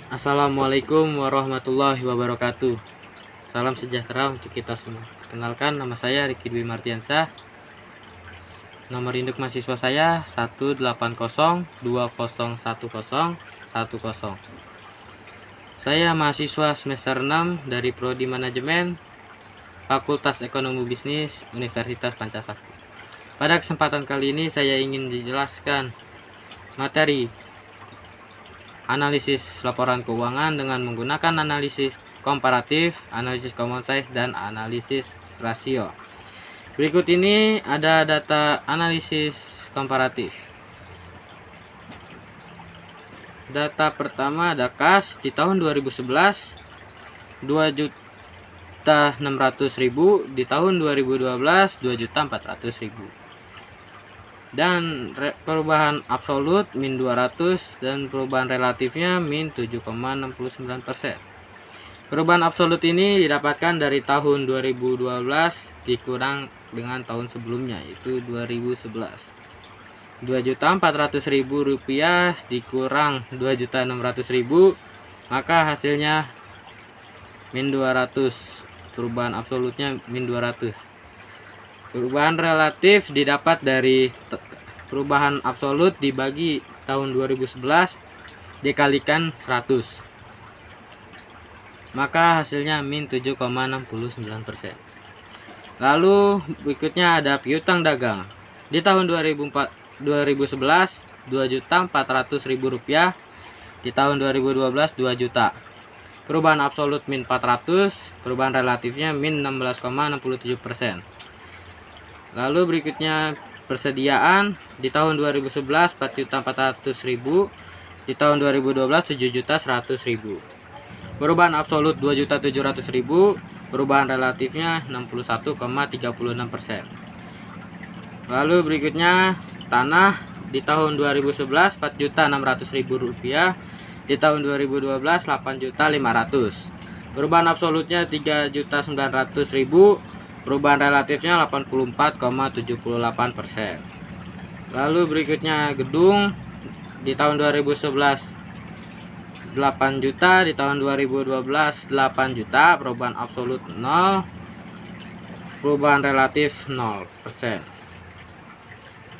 Assalamualaikum warahmatullahi wabarakatuh. Salam sejahtera untuk kita semua. Kenalkan, nama saya Riki Dwi Martiansyah. Nomor induk mahasiswa saya 18020101010. Saya mahasiswa semester 6 dari Prodi Manajemen Fakultas Ekonomi Bisnis Universitas Pancasakti. Pada kesempatan kali ini saya ingin dijelaskan materi analisis laporan keuangan dengan menggunakan analisis komparatif, analisis common size, dan analisis rasio. Berikut ini ada data analisis komparatif. Data pertama ada kas di tahun 2011 2.600.000, di tahun 2012 2.400.000. Dan perubahan absolut min 200 dan perubahan relatifnya min 7,69%. Perubahan absolut ini didapatkan dari tahun 2012 dikurang dengan tahun sebelumnya, yaitu 2011. Rp2.400.000 dikurang Rp2.600.000, maka hasilnya min 200. Perubahan absolutnya min 200. Perubahan relatif didapat dari perubahan absolut dibagi tahun 2011 dikalikan 100. Maka hasilnya min 7,69%. Lalu berikutnya ada piutang dagang. Di tahun 2011 Rp2.400.000, di tahun 2012 2 juta. Perubahan absolut min 400, perubahan relatifnya min 16,67%. Lalu berikutnya persediaan di tahun 2011 4.400.000, di tahun 2012 7.100.000. Perubahan absolut 2.700.000, perubahan relatifnya 61,36%. Lalu berikutnya tanah di tahun 2011 Rp4.600.000, di tahun 2012 8.500.000. Perubahan absolutnya 3.900.000, perubahan relatifnya 84,78%. Lalu berikutnya gedung di tahun 2011 8 juta, di tahun 2012 8 juta, perubahan absolut 0, perubahan relatif 0%.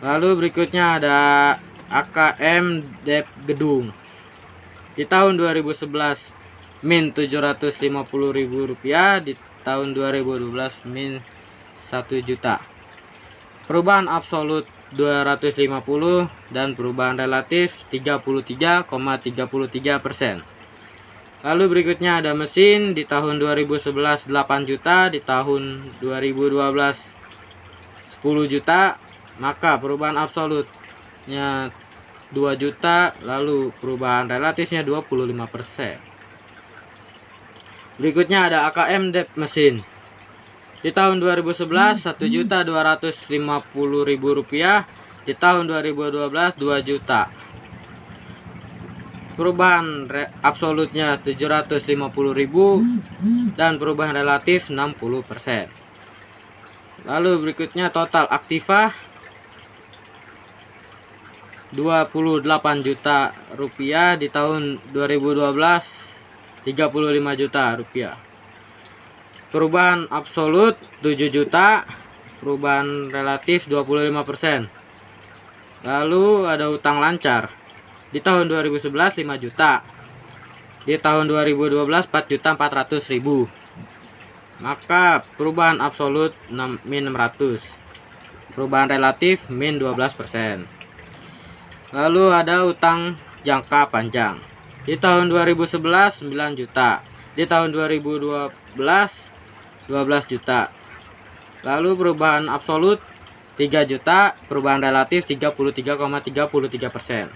Lalu berikutnya ada AKM dep gedung. Di tahun 2011 min Rp750.000, di tahun 2012 min 1 juta. Perubahan absolut 250 dan perubahan relatif 33,33%. Lalu berikutnya ada mesin di tahun 2011 8 juta, di tahun 2012 10 juta, maka perubahan absolutnya 2 juta, lalu perubahan relatifnya 25%. Berikutnya ada AKM dep mesin. Di tahun 2011 Rp1.250.000, di tahun 2012 2 juta. Perubahan absolutnya 750.000 dan perubahan relatif 60%. Lalu berikutnya total aktiva Rp28 juta, di tahun 2012 Rp35 juta. Perubahan absolut 7 juta, perubahan relatif 25%. Lalu ada utang lancar. Di tahun 2011 5 juta. Di tahun 2012 4.400.000. Maka perubahan absolut min 600. Perubahan relatif min 12%. Lalu ada utang jangka panjang. Di tahun 2011 9 juta. Di tahun 2012 12 juta. Lalu perubahan absolut 3 juta, perubahan relatif 33,33%.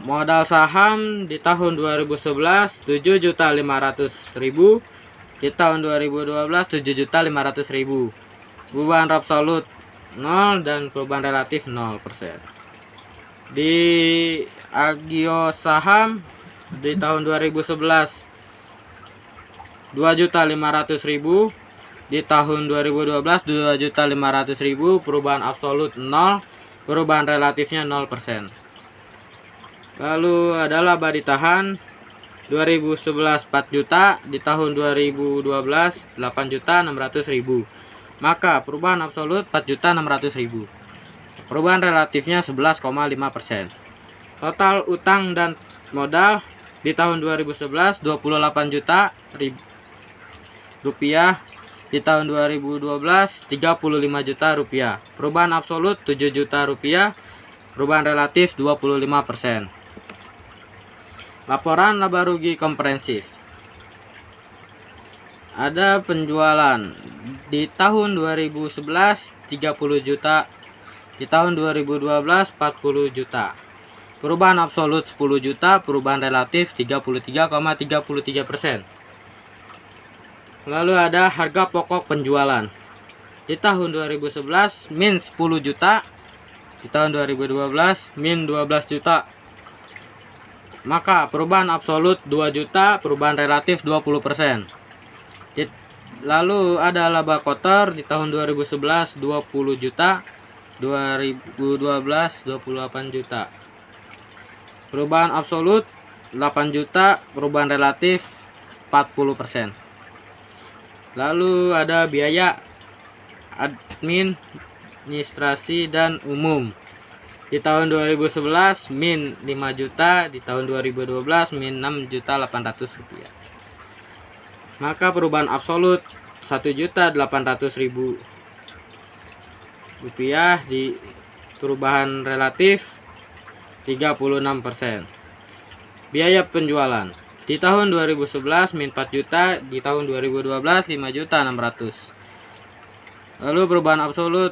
Modal saham di tahun 2011 7.500.000, di tahun 2012 7.500.000. Perubahan absolut 0 dan perubahan relatif 0%. Di agio saham di tahun 2011 2.500.000, di tahun 2012 2.500.000, perubahan absolut 0, perubahan relatifnya 0%. Lalu ada laba ditahan 2011 4 juta, di tahun 2012 8.600.000. Maka perubahan absolut 4.600.000. Perubahan relatifnya 11,5%. Total utang dan modal di tahun 2011 28 juta rupiah, di tahun 2012 35 juta rupiah. Perubahan absolut 7 juta rupiah, perubahan relatif 25%. Laporan laba rugi komprehensif. Ada penjualan di tahun 2011 30 juta, di tahun 2012 40 juta. Perubahan absolut 10 juta, perubahan relatif 33,33%. Lalu ada harga pokok penjualan. Di tahun 2011 min 10 juta, di tahun 2012 min 12 juta. Maka perubahan absolut 2 juta, perubahan relatif 20%. Lalu ada laba kotor di tahun 2011 20 juta, 2012 28 juta. Perubahan absolut 8 juta, perubahan relatif 40%. Lalu ada biaya administrasi dan umum. Di tahun 2011 min 5 juta, di tahun 2012 min 6 juta 800 rupiah. Maka perubahan absolut 1.800.000 rupiah, di perubahan relatif 36%. Biaya penjualan di tahun 2011 min 4 juta, di tahun 2012 5.600.000. Lalu perubahan absolut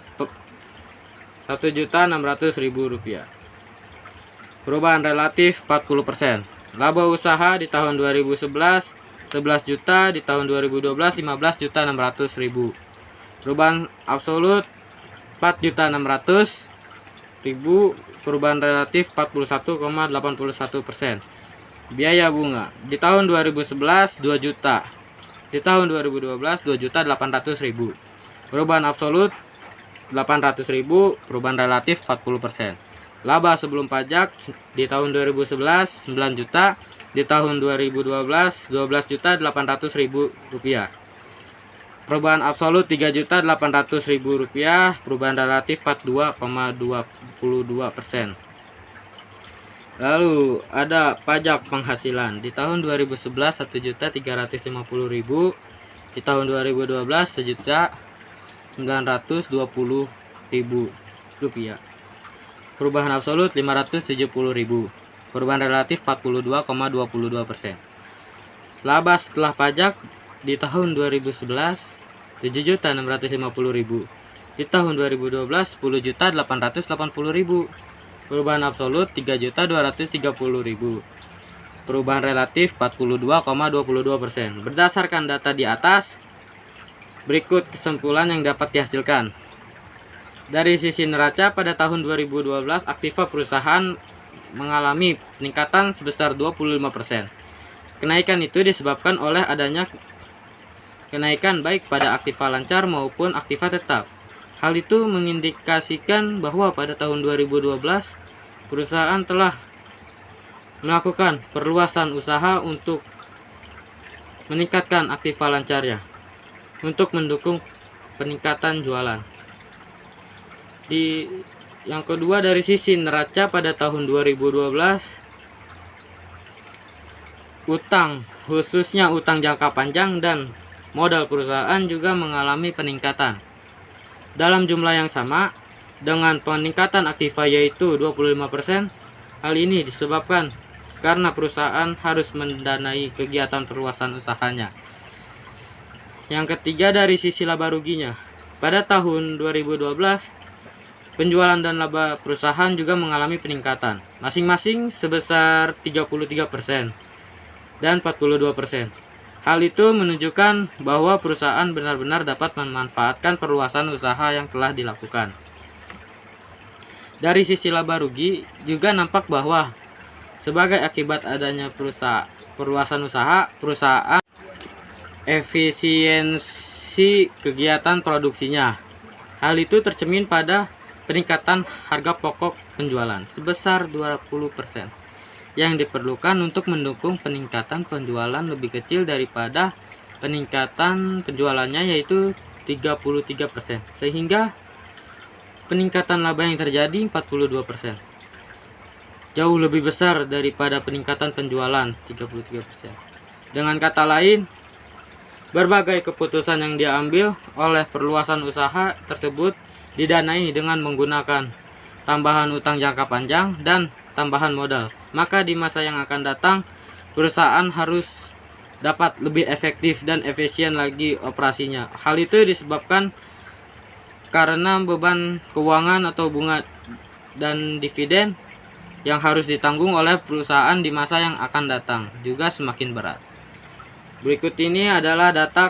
1.600.000 rupiah. Perubahan relatif 40%. Laba usaha di tahun 2011 11 juta, di tahun 2012 15.600.000. Perubahan absolut 4.600.000, perubahan relatif 41,81%. Biaya bunga di tahun 2011 2 juta, di tahun 2012 2.800.000. Perubahan absolut 800.000, perubahan relatif 40%. Laba sebelum pajak di tahun 2011 9 juta, di tahun 2012 12.800.000 rupiah. Perubahan absolut 3.800.000 rupiah, perubahan relatif 42,22%. Lalu ada pajak penghasilan di tahun 2011 1.350.000, di tahun 2012 1.920.000 rupiah. Perubahan absolut 570.000, perubahan relatif 42,22%. Laba setelah pajak di tahun 2011 7.650.000, di tahun 2012 10.880.000. Perubahan absolut 3.230.000, perubahan relatif 42,22%. Berdasarkan data di atas, berikut kesimpulan yang dapat dihasilkan. Dari sisi neraca pada tahun 2012 aktiva perusahaan mengalami peningkatan sebesar 25%. Kenaikan itu disebabkan oleh adanya kenaikan baik pada aktiva lancar maupun aktiva tetap. Hal itu mengindikasikan bahwa pada tahun 2012 perusahaan telah melakukan perluasan usaha untuk meningkatkan aktiva lancarnya untuk mendukung peningkatan jualan. Yang kedua, dari sisi neraca pada tahun 2012 utang, khususnya utang jangka panjang dan modal perusahaan juga mengalami peningkatan dalam jumlah yang sama dengan peningkatan aktiva yaitu 25%. Hal ini disebabkan karena perusahaan harus mendanai kegiatan perluasan usahanya. Yang ketiga, dari sisi laba ruginya. Pada tahun 2012 penjualan dan laba perusahaan juga mengalami peningkatan, masing-masing sebesar 33% dan 42%. Hal itu menunjukkan bahwa perusahaan benar-benar dapat memanfaatkan perluasan usaha yang telah dilakukan. Dari sisi laba rugi juga nampak bahwa sebagai akibat adanya perluasan usaha, perusahaan efisiensi kegiatan produksinya. Hal itu tercermin pada peningkatan harga pokok penjualan sebesar 20%. yang diperlukan untuk mendukung peningkatan penjualan lebih kecil daripada peningkatan penjualannya, yaitu 33%, sehingga peningkatan laba yang terjadi 42%. Jauh lebih besar daripada peningkatan penjualan 33%. Dengan kata lain, berbagai keputusan yang diambil oleh perluasan usaha tersebut didanai dengan menggunakan tambahan utang jangka panjang dan tambahan modal. Maka di masa yang akan datang, perusahaan harus dapat lebih efektif dan efisien lagi operasinya. Hal itu disebabkan karena beban keuangan atau bunga dan dividen yang harus ditanggung oleh perusahaan di masa yang akan datang juga semakin berat. Berikut ini adalah data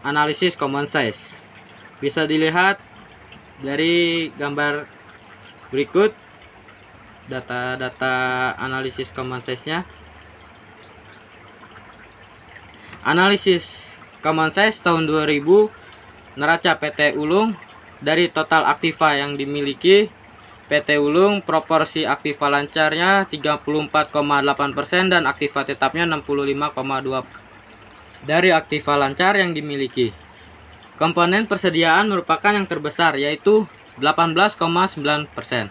analisis common size. Bisa dilihat dari gambar berikut data analisis common size-nya. Analisis common size tahun 2000, neraca PT Ulung. Dari total aktiva yang dimiliki PT Ulung, proporsi aktiva lancarnya 34,8% dan aktiva tetapnya 65,2% dari aktiva lancar yang dimiliki. Komponen persediaan merupakan yang terbesar, yaitu 18,9%.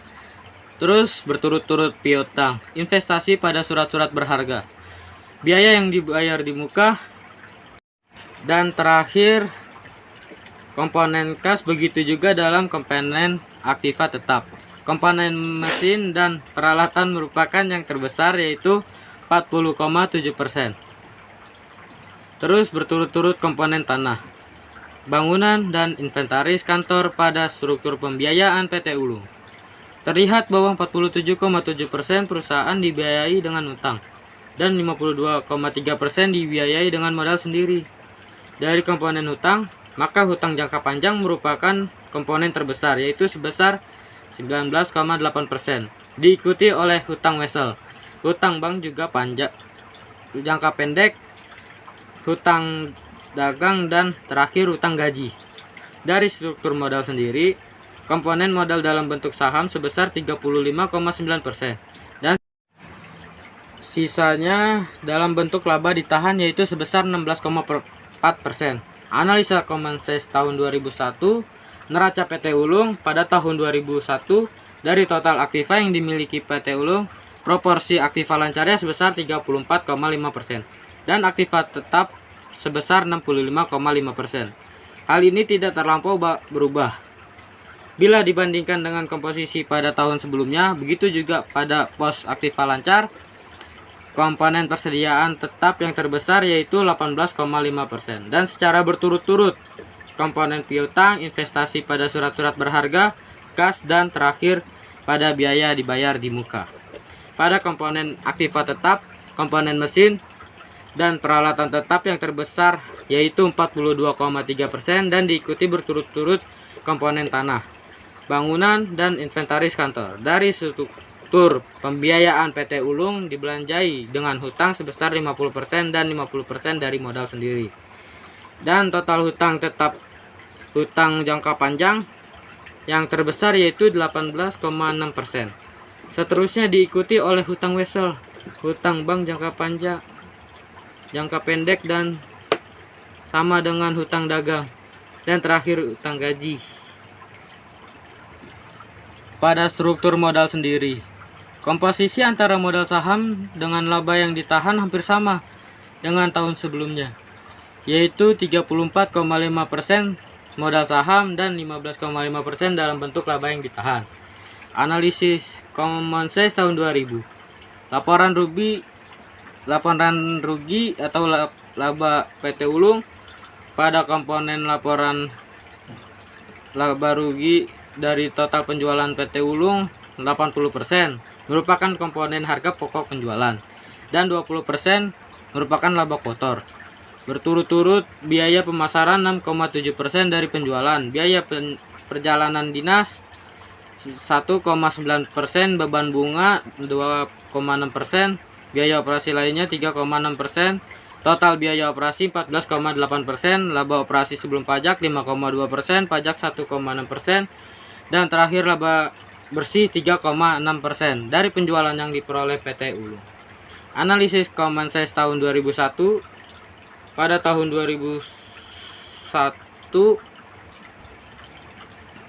Terus berturut-turut piutang, investasi pada surat-surat berharga, biaya yang dibayar di muka, dan terakhir komponen kas. Begitu juga dalam komponen aktiva tetap. Komponen mesin dan peralatan merupakan yang terbesar, yaitu 40,7%. Terus berturut-turut komponen tanah, bangunan, dan inventaris kantor pada struktur pembiayaan PT Ulung. Terlihat bahwa 47,7% perusahaan dibiayai dengan utang dan 52,3% dibiayai dengan modal sendiri. Dari komponen hutang, maka hutang jangka panjang merupakan komponen terbesar, yaitu sebesar 19,8%. Diikuti oleh hutang wesel, hutang bank juga jangka pendek, hutang dagang, dan terakhir hutang gaji. Dari struktur modal sendiri, komponen modal dalam bentuk saham sebesar 35,9% dan sisanya dalam bentuk laba ditahan, yaitu sebesar 16,4%. Analisa common size tahun 2001, neraca PT Ulung pada tahun 2001. Dari total aktiva yang dimiliki PT Ulung, proporsi aktiva lancarnya sebesar 34,5% dan aktiva tetap sebesar 65,5%. Hal ini tidak terlampau berubah bila dibandingkan dengan komposisi pada tahun sebelumnya. Begitu juga pada pos aktiva lancar, komponen persediaan tetap yang terbesar, yaitu 18,5%. Dan secara berturut-turut, komponen piutang, investasi pada surat-surat berharga, kas, dan terakhir pada biaya dibayar di muka. Pada komponen aktiva tetap, komponen mesin dan peralatan tetap yang terbesar, yaitu 42,3%, dan diikuti berturut-turut komponen tanah, bangunan, dan inventaris kantor. Dari struktur pembiayaan PT Ulung dibelanjai dengan hutang sebesar 50% dan 50% dari modal sendiri. Dan total hutang tetap, hutang jangka panjang yang terbesar, yaitu 18,6%. Seterusnya diikuti oleh hutang wesel, hutang bank jangka panjang, jangka pendek, dan sama dengan hutang dagang, dan terakhir hutang gaji. Pada struktur modal sendiri, komposisi antara modal saham dengan laba yang ditahan hampir sama dengan tahun sebelumnya, yaitu 34,5% modal saham dan 15,5% dalam bentuk laba yang ditahan. Analisis common size tahun 2000, laporan rugi atau laba PT Ulung. Pada komponen laporan laba rugi dari total penjualan PT Ulung, 80% merupakan komponen harga pokok penjualan dan 20% merupakan laba kotor. Berturut-turut biaya pemasaran 6,7% dari penjualan, biaya perjalanan dinas 1,9%, beban bunga 2,6%, biaya operasi lainnya 3,6%, total biaya operasi 14,8%, laba operasi sebelum pajak 5,2%, pajak 1,6%, dan terakhir laba bersih 3,6% dari penjualan yang diperoleh PT Ulung. analisis common size tahun 2001. Pada tahun 2001,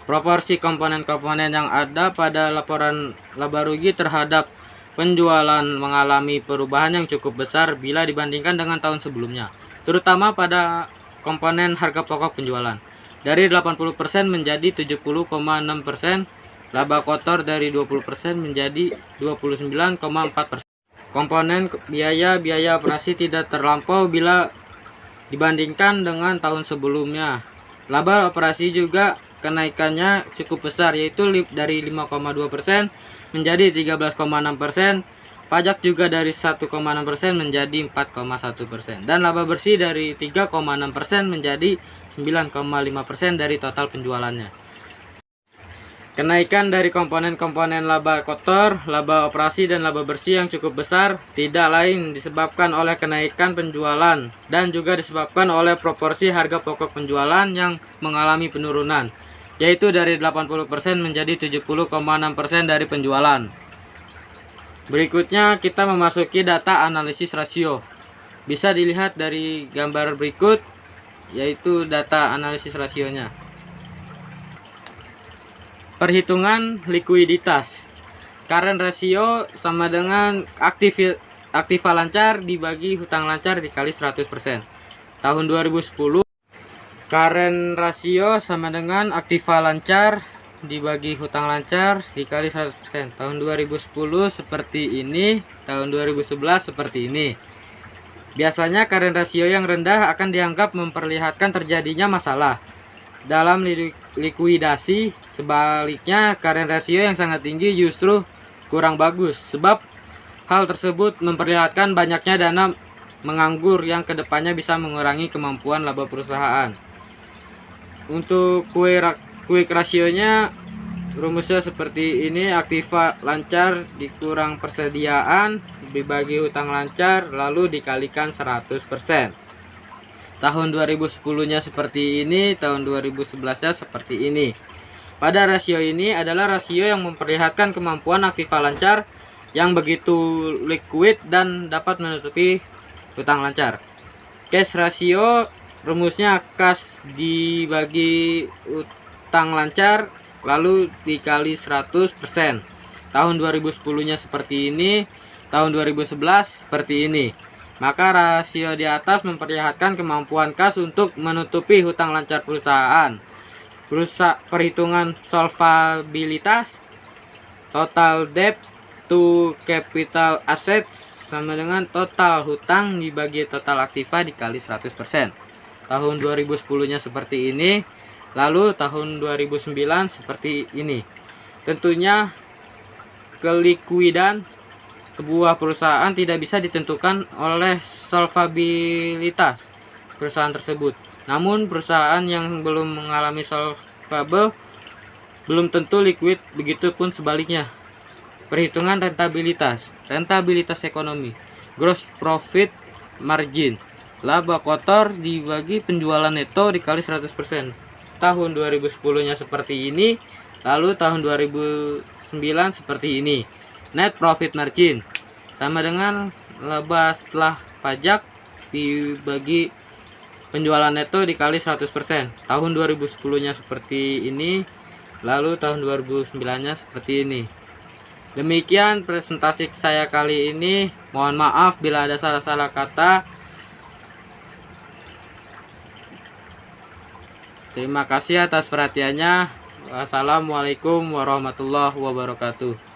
proporsi komponen-komponen yang ada pada laporan laba rugi terhadap penjualan mengalami perubahan yang cukup besar bila dibandingkan dengan tahun sebelumnya, terutama pada komponen harga pokok penjualan. Dari 80% menjadi 70,6%, laba kotor dari 20% menjadi 29,4%. Komponen biaya operasi tidak terlampau bila dibandingkan dengan tahun sebelumnya. Laba operasi juga kenaikannya cukup besar, yaitu dari 5,2% menjadi 13,6%. Pajak juga dari 1,6% menjadi 4,1%. Dan laba bersih dari 3,6% menjadi 9,5% dari total penjualannya. Kenaikan dari komponen-komponen laba kotor, laba operasi, dan laba bersih yang cukup besar tidak lain disebabkan oleh kenaikan penjualan dan juga disebabkan oleh proporsi harga pokok penjualan yang mengalami penurunan, yaitu dari 80% menjadi 70,6% dari penjualan. Berikutnya kita memasuki data analisis rasio. Bisa dilihat dari gambar berikut, yaitu data analisis rasionya. Perhitungan likuiditas. Current ratio sama dengan aktiva lancar dibagi hutang lancar dikali 100%. Tahun 2010, current ratio sama dengan aktiva lancar dibagi hutang lancar dikali 100%. Tahun 2010 seperti ini, tahun 2011 seperti ini. Biasanya current ratio yang rendah akan dianggap memperlihatkan terjadinya masalah dalam likuidasi. Sebaliknya, current ratio yang sangat tinggi justru kurang bagus, sebab hal tersebut memperlihatkan banyaknya dana menganggur yang kedepannya bisa mengurangi kemampuan laba perusahaan. Untuk quick rasionya, rumusnya seperti ini: aktiva lancar dikurang persediaan dibagi hutang lancar lalu dikalikan 100%. Tahun 2010-nya seperti ini, tahun 2011-nya seperti ini. Pada rasio ini adalah rasio yang memperlihatkan kemampuan aktiva lancar yang begitu liquid dan dapat menutupi hutang lancar. Cash ratio, rumusnya kas dibagi hutang lancar lalu dikali 100%. Tahun 2010-nya seperti ini, tahun 2011 seperti ini. Maka rasio di atas memperlihatkan kemampuan kas untuk menutupi hutang lancar perusahaan. Perhitungan solvabilitas, total debt to capital assets sama dengan total hutang dibagi total aktiva dikali 100%. Tahun 2010-nya seperti ini, lalu tahun 2009 seperti ini. Tentunya kelikuidan sebuah perusahaan tidak bisa ditentukan oleh solvabilitas perusahaan tersebut. Namun perusahaan yang belum mengalami solvable belum tentu liquid, begitupun sebaliknya. Perhitungan rentabilitas ekonomi, gross profit margin, laba kotor dibagi penjualan neto dikali 100%. Tahun 2010-nya seperti ini, lalu tahun 2009 seperti ini. Net profit margin sama dengan laba setelah pajak dibagi penjualan neto dikali 100%. Tahun 2010-nya seperti ini, lalu tahun 2009-nya seperti ini. Demikian presentasi saya kali ini. Mohon maaf bila ada salah-salah kata. Terima kasih atas perhatiannya. Wassalamualaikum warahmatullahi wabarakatuh.